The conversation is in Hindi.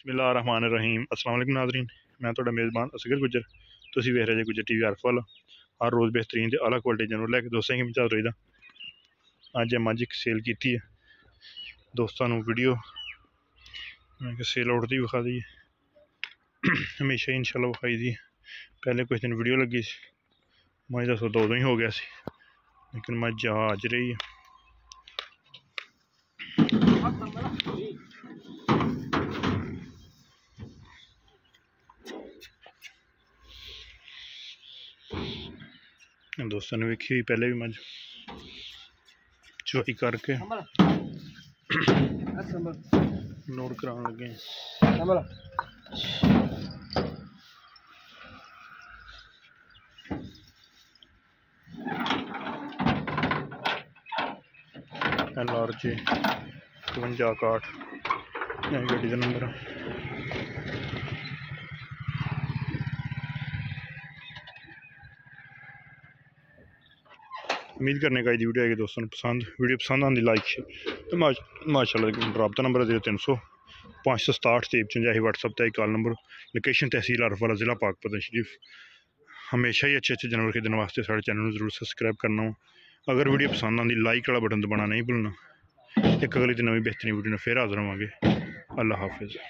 बिस्मिल्लाहिर्रहमानिर्रहीम। अस्सलाम वालेकुम नाज़रीन, मैं तुहाडा मेज़बान असगर गुज्जर। तुसीं वेख रहे जे गुज्जर टीवी अरफवाला। हर रोज़ बेहतरीन ते आला क्वालिटी जानवर लैके दोस्तें की मचा रही। अज मझ एक सेल की है दोस्तों वीडियो मैं सेल आउट की विखा दी है। हमेशा ही इंशाल्लाह विखाई दी। पहले कुछ दिन वीडियो लगी मझ का सौदा उदों ही हो गया सी, लेकिन मझ आ अज रही है। दोस्तों ने वेखी हुई पहले भी मझ चुवाई करके लोड कराने लगे। LRJ 5261 गड्डी का नंबर है। उम्मीद करने का वीडियो आएगी दोस्तों पसंद। वीडियो पसंद आती लाइक तो माशाल्लाह रबता नंबर 0300 567 53 व्हाट्सअप पर कॉल नंबर। लोकेशन तहसील अरफवाला ज़िला पाकपतन शरीफ। हमेशा ही अच्छे जानवर खरीदने वास्ते साढ़े चैनल को जरूर सब्सक्राइब करना हो। अगर वीडियो पसंद आती लाइक वाला बटन दबाना नहीं भूलना। एक अगली दिन नवी बेहतरीन वीडियो फिर हाजिर होवांगे। अल्लाह हाफिज़।